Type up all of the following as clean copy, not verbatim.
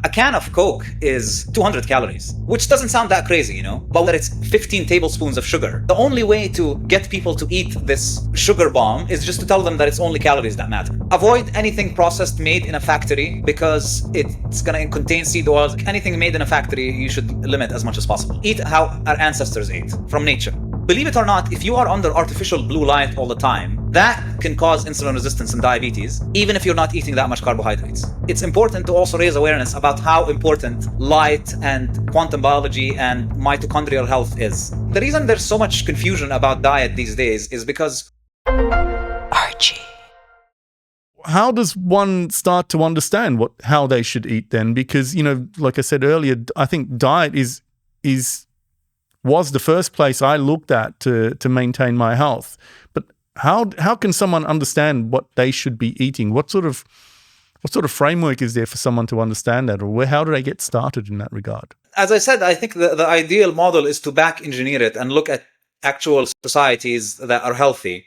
A can of Coke is 200 calories, which doesn't sound that crazy, you know, but it's 15 tablespoons of sugar. The only way to get people to eat this sugar bomb is just to tell them that it's only calories that matter. Avoid anything processed made in a factory because it's gonna contain seed oils. Anything made in a factory, you should limit as much as possible. Eat how our ancestors ate, from nature. Believe it or not, if you are under artificial blue light all the time, that can cause insulin resistance and diabetes, even if you're not eating that much carbohydrates. It's important to also raise awareness about how important light and quantum biology and mitochondrial health is. The reason there's so much confusion about diet these days is because Archie. How does one start to understand how they should eat then? Because, you know, like I said earlier, I think diet was the first place I looked at to maintain my health. But how can someone understand what they should be eating? What sort of framework is there for someone to understand that, or how do they get started in that regard? As I said, I think the ideal model is to back engineer it and look at actual societies that are healthy.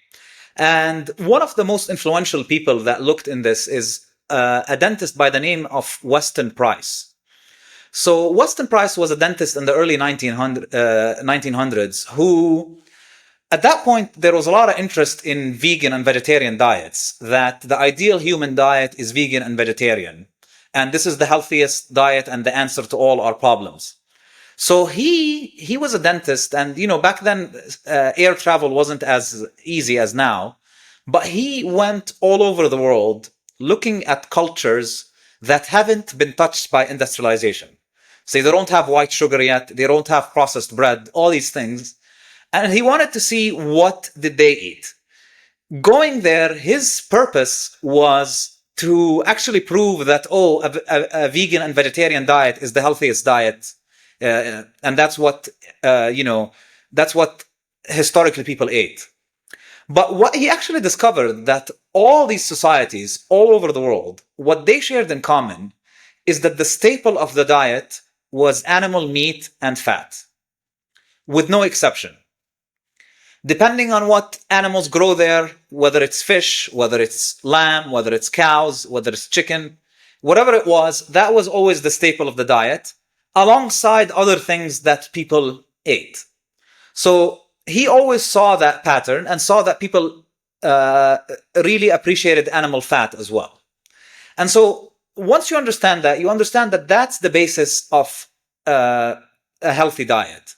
And one of the most influential people that looked in this is a dentist by the name of Weston Price. So Weston Price was a dentist in the early 1900s who, at that point, there was a lot of interest in vegan and vegetarian diets, that the ideal human diet is vegan and vegetarian. And this is the healthiest diet and the answer to all our problems. So he was a dentist, and, you know, back then air travel wasn't as easy as now, but he went all over the world looking at cultures that haven't been touched by industrialization. So they don't have white sugar yet, they don't have processed bread, all these things. And he wanted to see what did they eat. Going there, his purpose was to actually prove that, a vegan and vegetarian diet is the healthiest diet. And that's what, that's what historically people ate. But what he actually discovered, that all these societies all over the world, what they shared in common is that the staple of the diet was animal meat and fat, with no exception. Depending on what animals grow there, whether it's fish, whether it's lamb, whether it's cows, whether it's chicken, whatever it was, that was always the staple of the diet, alongside other things that people ate. So he always saw that pattern and saw that people really appreciated animal fat as well. And so once you understand that, you understand that that's the basis of a healthy diet.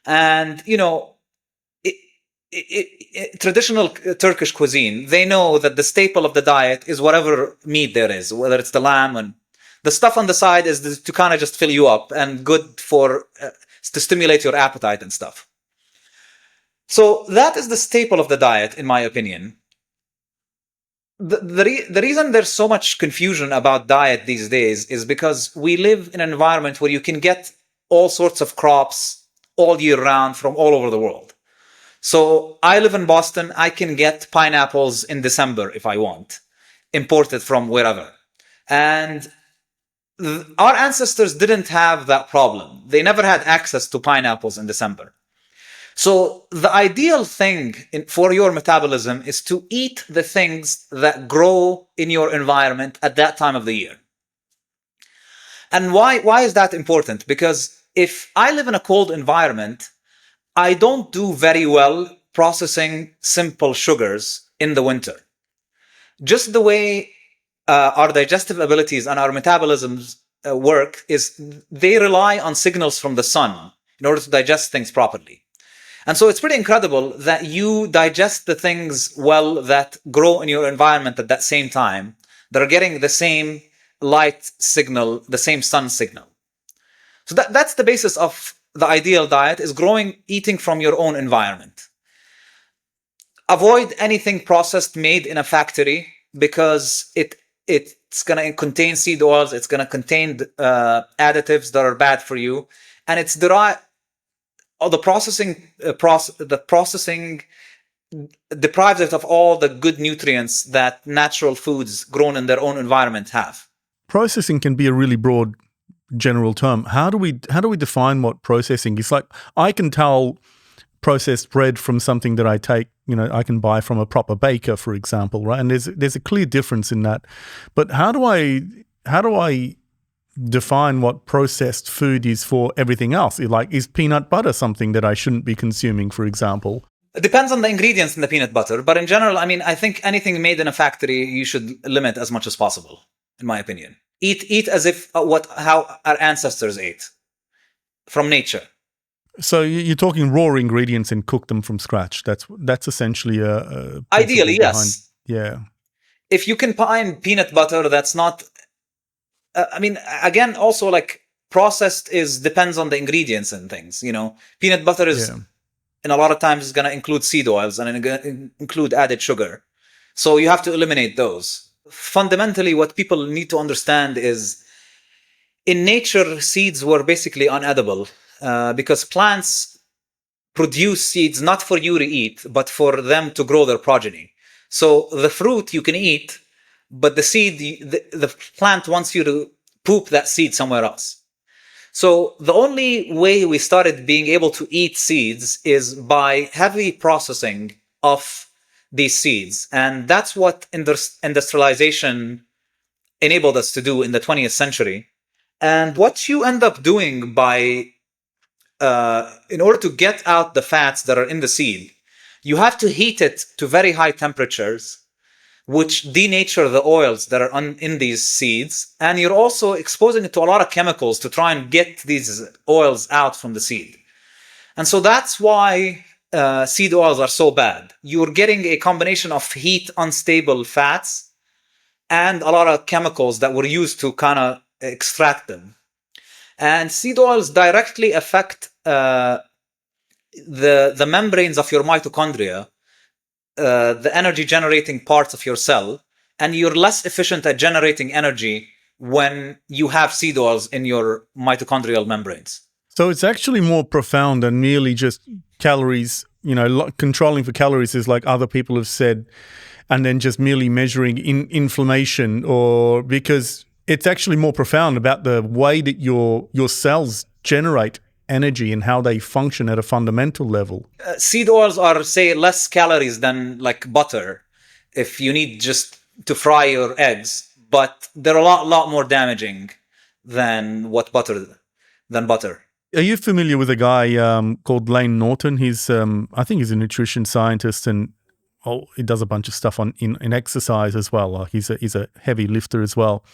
And, you know, traditional Turkish cuisine, they know that the staple of the diet is whatever meat there is, whether it's the lamb, and the stuff on the side is to kind of just fill you up and good for to stimulate your appetite and stuff. So that is the staple of the diet, in my opinion. The reason there's so much confusion about diet these days is because we live in an environment where you can get all sorts of crops all year round from all over the world. So I live in Boston. I can get pineapples in December if I want, imported from wherever. And our ancestors didn't have that problem. They never had access to pineapples in December. So the ideal thing for your metabolism is to eat the things that grow in your environment at that time of the year. And why is that important? Because if I live in a cold environment, I don't do very well processing simple sugars in the winter. Just the way our digestive abilities and our metabolisms work is they rely on signals from the sun in order to digest things properly. And so it's pretty incredible that you digest the things well that grow in your environment at that same time, that are getting the same light signal, the same sun signal. So that's the basis of the ideal diet, is eating from your own environment. Avoid anything processed made in a factory, because it's going to contain seed oils, it's going to contain additives that are bad for you, and it's derived. The processing deprives it of all the good nutrients that natural foods grown in their own environment have. Processing can be a really broad general term. How do we define what processing is? Like, I can tell processed bread from something that I can buy from a proper baker, for example, right? And there's a clear difference in that. But how do I define what processed food is for everything else. Like, is peanut butter something that I shouldn't be consuming, for example? It depends on the ingredients in the peanut butter, but in general, I mean, I think anything made in a factory you should limit as much as possible, in my opinion. Eat as if how our ancestors ate from nature. So you're talking raw ingredients and cook them from scratch. That's essentially a ideally, yes. Yeah. If you can find peanut butter that's not, I mean, again, also like processed depends on the ingredients and things. You know, peanut butter is, and a lot of times it's going to include seed oils and it's going to include added sugar. So you have to eliminate those. Fundamentally, what people need to understand is, in nature, seeds were basically unedible because plants produce seeds not for you to eat, but for them to grow their progeny. So the fruit you can eat, but the seed, the plant wants you to poop that seed somewhere else. So the only way we started being able to eat seeds is by heavy processing of these seeds. And that's what industrialization enabled us to do in the 20th century. And what you end up doing by, in order to get out the fats that are in the seed, you have to heat it to very high temperatures, which denature the oils that are in these seeds. And you're also exposing it to a lot of chemicals to try and get these oils out from the seed. And so that's why seed oils are so bad. You're getting a combination of heat unstable fats and a lot of chemicals that were used to kind of extract them. And seed oils directly affect the membranes of your mitochondria, the energy generating parts of your cell, and you're less efficient at generating energy when you have seed oils in your mitochondrial membranes. So it's actually more profound than merely just calories. You know, controlling for calories is like other people have said, and then just merely measuring inflammation, or because it's actually more profound about the way that your cells generate energy and how they function at a fundamental level. Seed oils are, say, less calories than like butter if you need just to fry your eggs, but they're a lot more damaging than butter. Are you familiar with a guy called Lane Norton? He's I think he's a nutrition scientist, and he does a bunch of stuff in exercise as well. Like he's a heavy lifter as well.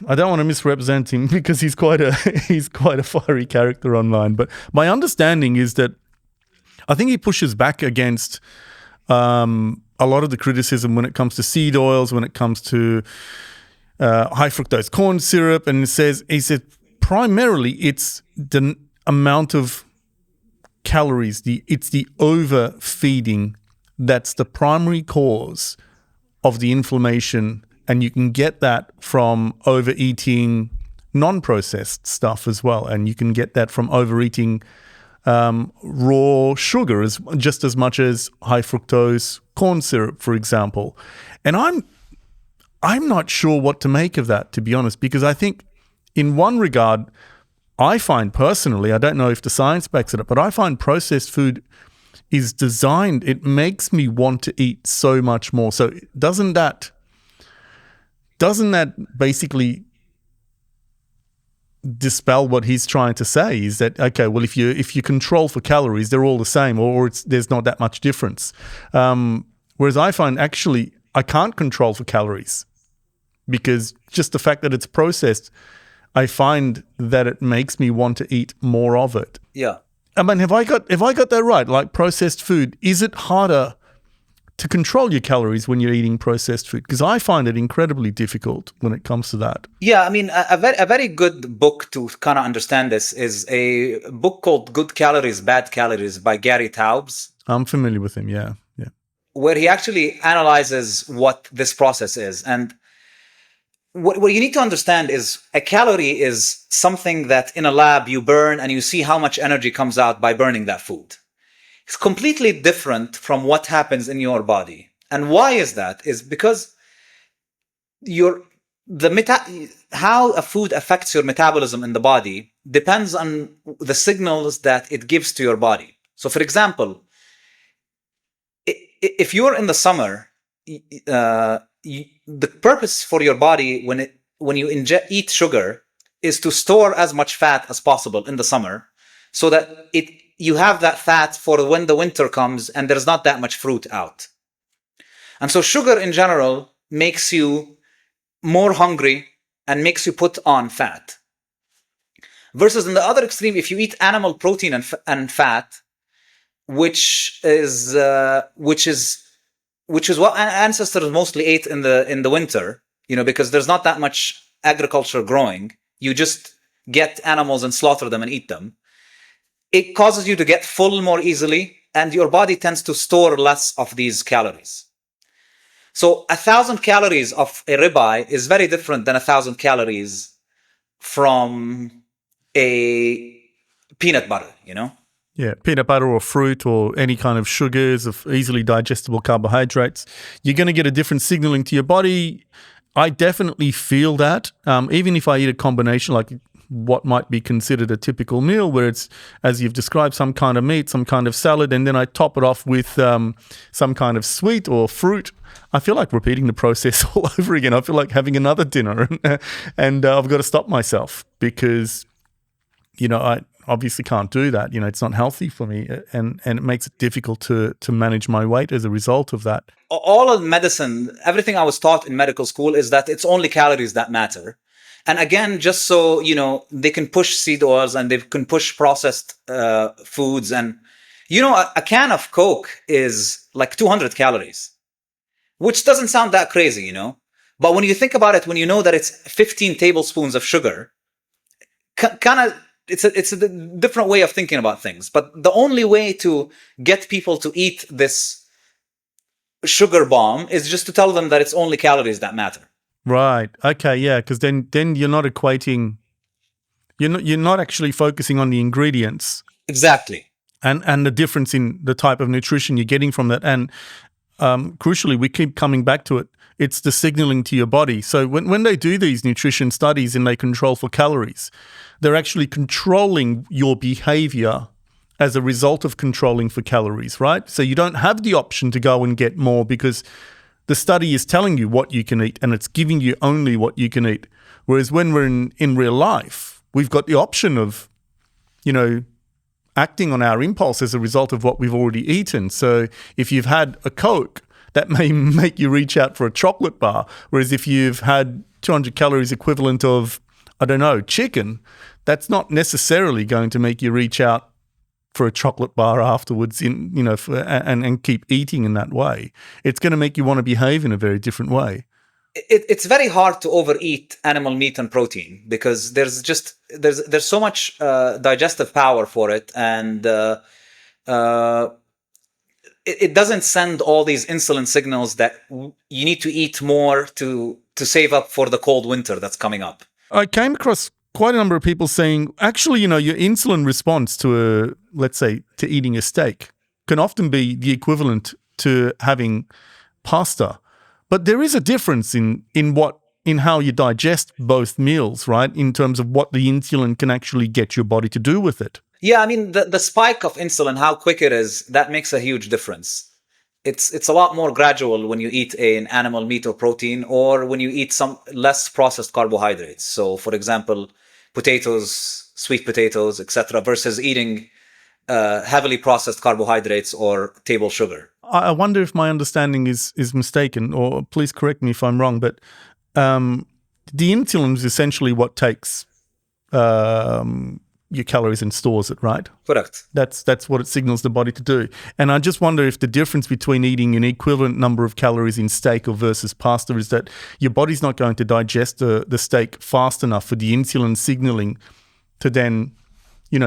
I don't want to misrepresent him because he's quite a fiery character online. But my understanding is that I think he pushes back against a lot of the criticism when it comes to seed oils, when it comes to high fructose corn syrup, and he said primarily it's the amount of calories, it's the overfeeding that's the primary cause of the inflammation. And you can get that from overeating non-processed stuff as well. And you can get that from overeating raw sugar just as much as high fructose corn syrup, for example. And I'm not sure what to make of that, to be honest, because I think in one regard, I find personally, I don't know if the science backs it up, but I find processed food is designed, it makes me want to eat so much more. So doesn't that basically dispel what he's trying to say? Is that, okay, well, if you control for calories, they're all the same, or there's not that much difference. Whereas I find actually I can't control for calories because just the fact that it's processed, I find that it makes me want to eat more of it. Yeah. I mean, have I got that right? Like processed food, is it harder to control your calories when you're eating processed food? Because I find it incredibly difficult when it comes to that. Yeah, I mean, a very good book to kind of understand this is a book called Good Calories, Bad Calories by Gary Taubes. I'm familiar with him, yeah. Where he actually analyzes what this process is. And what you need to understand is a calorie is something that in a lab you burn and you see how much energy comes out by burning that food. It's completely different from what happens in your body. And why is that? Is because how a food affects your metabolism in the body depends on the signals that it gives to your body. So for example, if you're in the summer, the purpose for your body when you eat sugar is to store as much fat as possible in the summer so that you have that fat for when the winter comes and there's not that much fruit out. And so sugar in general makes you more hungry and makes you put on fat. Versus in the other extreme, if you eat animal protein and fat, which is what ancestors mostly ate in the winter, because there's not that much agriculture growing. You just get animals and slaughter them and eat them. It causes you to get full more easily, and your body tends to store less of these calories. So 1,000 calories of a ribeye is very different than 1,000 calories from a peanut butter, Yeah, peanut butter or fruit or any kind of sugars of easily digestible carbohydrates. You're going to get a different signaling to your body. I definitely feel that. Even if I eat a combination like what might be considered a typical meal, where it's, as you've described, some kind of meat, some kind of salad, and then I top it off with some kind of sweet or fruit, I feel like repeating the process all over again. I feel like having another dinner, and I've got to stop myself because, I obviously can't do that. It's not healthy for me, and it makes it difficult to manage my weight as a result of that. All of medicine, everything I was taught in medical school is that it's only calories that matter. And again, just so, they can push seed oils and they can push processed foods. And, a can of Coke is like 200 calories, which doesn't sound that crazy, But when you think about it, when you know that it's 15 tablespoons of sugar, kind of, it's a different way of thinking about things. But the only way to get people to eat this sugar bomb is just to tell them that it's only calories that matter. Right. Okay. Yeah. Because then you're not equating. You're not actually focusing on the ingredients. Exactly. And the difference in the type of nutrition you're getting from that. And crucially, we keep coming back to it. It's the signaling to your body. So when they do these nutrition studies and they control for calories, they're actually controlling your behavior as a result of controlling for calories, right? So you don't have the option to go and get more because the study is telling you what you can eat and it's giving you only what you can eat. Whereas when we're in real life, we've got the option of, acting on our impulse as a result of what we've already eaten. So if you've had a Coke, that may make you reach out for a chocolate bar. Whereas if you've had 200 calories equivalent of, chicken, that's not necessarily going to make you reach out for a chocolate bar afterwards, and keep eating in that way. It's going to make you want to behave in a very different way. It's very hard to overeat animal meat and protein because there's so much digestive power for it, and it doesn't send all these insulin signals that you need to eat more to save up for the cold winter that's coming up. I came across quite a number of people saying, actually, your insulin response to eating a steak can often be the equivalent to having pasta. But there is a difference in how you digest both meals, right? In terms of what the insulin can actually get your body to do with it. Yeah, I mean, the spike of insulin, how quick it is, that makes a huge difference. It's a lot more gradual when you eat an animal meat or protein, or when you eat some less processed carbohydrates. So, for example, potatoes, sweet potatoes, etc., versus eating heavily processed carbohydrates or table sugar. I wonder if my understanding is mistaken, or please correct me if I'm wrong, but the insulin is essentially what takes your calories and stores it, right? Correct. That's what it signals the body to do. And I just wonder if the difference between eating an equivalent number of calories in steak or versus pasta is that your body's not going to digest the steak fast enough for the insulin signaling to then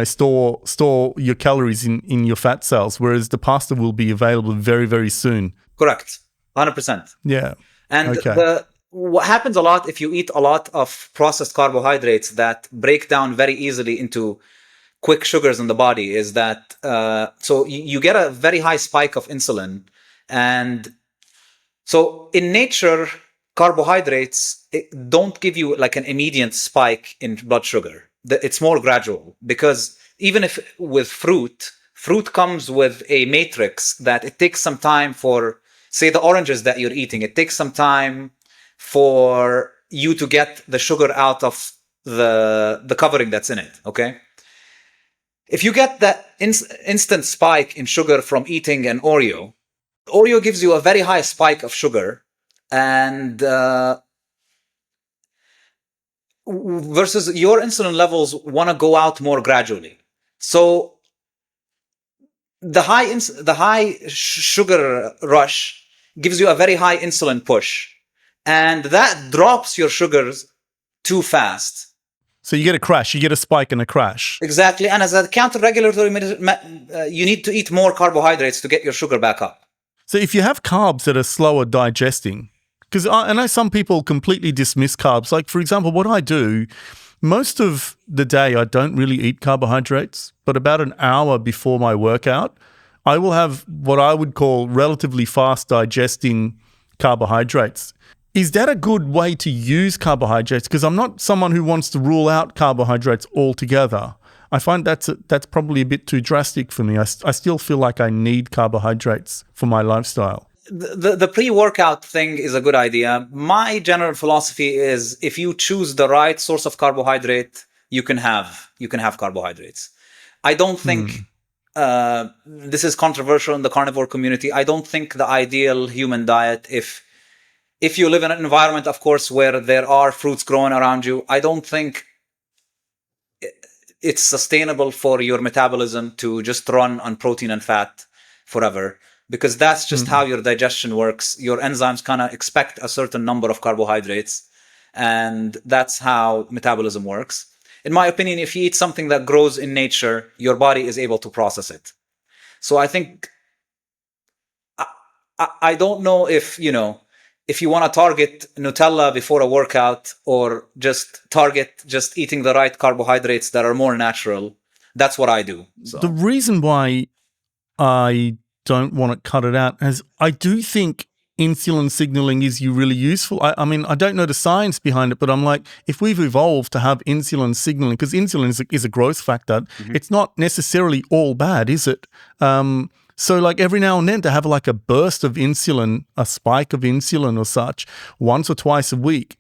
store your calories in your fat cells, whereas the pasta will be available very, very soon. Correct. 100%. Yeah. And okay. What happens a lot if you eat a lot of processed carbohydrates that break down very easily into quick sugars in the body is that so you get a very high spike of insulin. And so in nature, carbohydrates don't give you like an immediate spike in blood sugar. It's more gradual, because even if with fruit comes with a matrix that it takes some time for, say, the oranges that you're eating, it takes some time for you to get the sugar out of the covering that's in it. Okay. If you get that instant spike in sugar from eating an Oreo, Oreo gives you a very high spike of sugar, and versus your insulin levels want to go out more gradually. So the high sugar rush gives you a very high insulin push, and that drops your sugars too fast. So you get a crash, you get a spike and a crash. Exactly. And as a counter-regulatory, you need to eat more carbohydrates to get your sugar back up. So if you have carbs that are slower digesting, because I know some people completely dismiss carbs. Like, for example, what I do, most of the day I don't really eat carbohydrates, but about an hour before my workout, I will have what I would call relatively fast digesting carbohydrates. Is that a good way to use carbohydrates? Because I'm not someone who wants to rule out carbohydrates altogether. I find that's probably a bit too drastic for me. I still feel like I need carbohydrates for my lifestyle. The pre-workout thing is a good idea. My general philosophy is if you choose the right source of carbohydrate, you can have carbohydrates. I don't think this is controversial in the carnivore community. I don't think the ideal human diet, if you live in an environment, of course, where there are fruits growing around you, I don't think it's sustainable for your metabolism to just run on protein and fat forever, because that's just how your digestion works. Your enzymes kind of expect a certain number of carbohydrates, and that's how metabolism works. In my opinion, if you eat something that grows in nature, your body is able to process it. So I think, I don't know if you want to target Nutella before a workout or just target just eating the right carbohydrates that are more natural. That's what I do. So. The reason why I don't want to cut it out is I do think insulin signaling is really useful. I mean, I don't know the science behind it, but I'm like, if we've evolved to have insulin signaling, because insulin is a growth factor, it's not necessarily all bad, is it? So like every now and then to have like a burst of insulin, a spike of insulin or such, once or twice a week,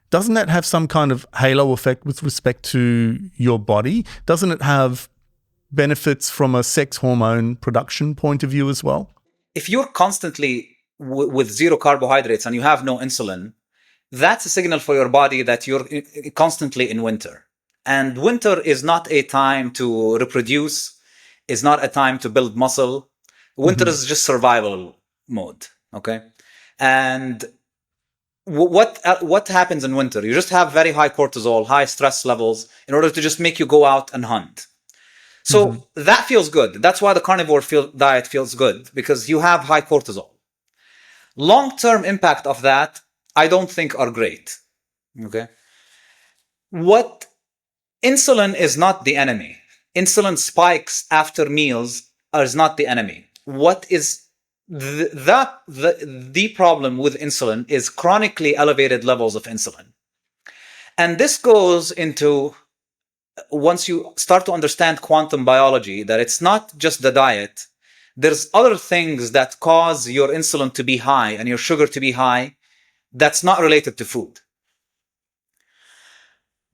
doesn't that have some kind of halo effect with respect to your body? Doesn't it have benefits from a sex hormone production point of view as well? If you're constantly with zero carbohydrates and you have no insulin, that's a signal for your body that you're constantly in winter. And winter is not a time to reproduce, is not a time to build muscle. Winter is just survival mode, okay? And what happens in winter? You just have very high cortisol, high stress levels in order to just make you go out and hunt. So that feels good. That's why the carnivore diet feels good, because you have high cortisol. Long-term impact of that, I don't think are great, okay? Insulin is not the enemy. Insulin spikes after meals is not the enemy. What is the problem with insulin is chronically elevated levels of insulin. And this goes into, once you start to understand quantum biology, that it's not just the diet. There's other things that cause your insulin to be high and your sugar to be high that's not related to food.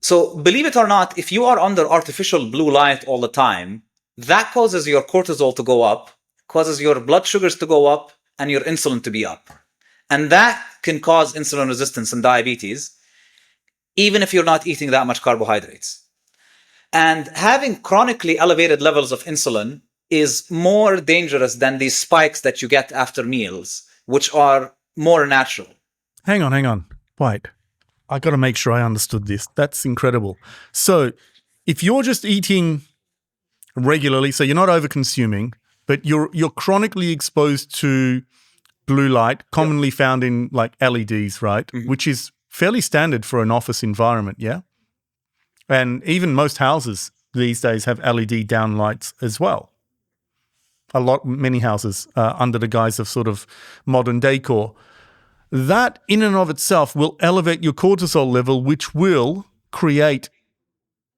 So believe it or not, if you are under artificial blue light all the time, that causes your cortisol to go up, causes your blood sugars to go up, and your insulin to be up. And that can cause insulin resistance and diabetes, even if you're not eating that much carbohydrates. And having chronically elevated levels of insulin is more dangerous than these spikes that you get after meals, which are more natural. Hang on. Wait. I got to make sure I understood this. That's incredible. So if you're just eating regularly, so you're not over-consuming, but you're chronically exposed to blue light, commonly found in like LEDs, right? Which is fairly standard for an office environment, yeah? And even most houses these days have LED downlights as well. Many houses under the guise of sort of modern decor. That in and of itself will elevate your cortisol level, which will create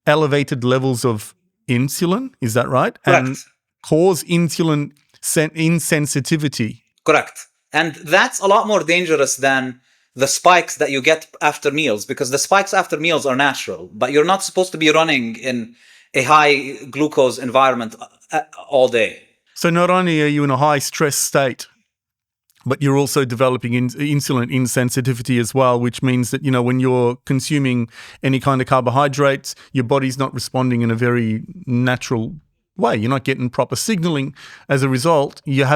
elevated levels of insulin. Is that right? Correct. And cause insulin insensitivity. Correct. And that's a lot more dangerous than the spikes that you get after meals, because the spikes after meals are natural, but you're not supposed to be running in a high glucose environment all day. So not only are you in a high stress state, but you're also developing insulin insensitivity as well, which means that, when you're consuming any kind of carbohydrates, your body's not responding in a very natural way. You're not getting proper signaling. As a result, you're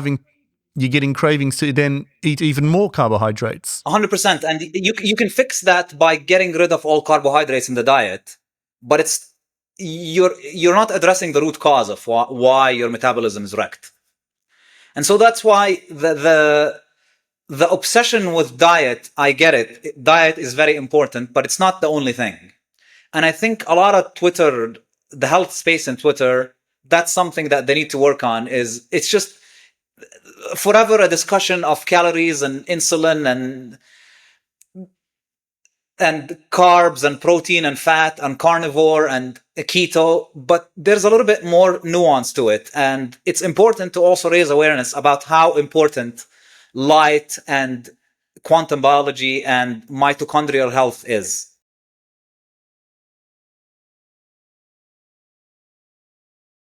getting cravings to then eat even more carbohydrates. 100%. And you can fix that by getting rid of all carbohydrates in the diet, but you're not addressing the root cause of why your metabolism is wrecked. And so that's why the obsession with diet, I get it. Diet is very important, but it's not the only thing. And I think a lot of Twitter, the health space in Twitter, that's something that they need to work on. It's just forever a discussion of calories and insulin and carbs and protein and fat and carnivore and keto, but there's a little bit more nuance to it. And it's important to also raise awareness about how important light and quantum biology and mitochondrial health is.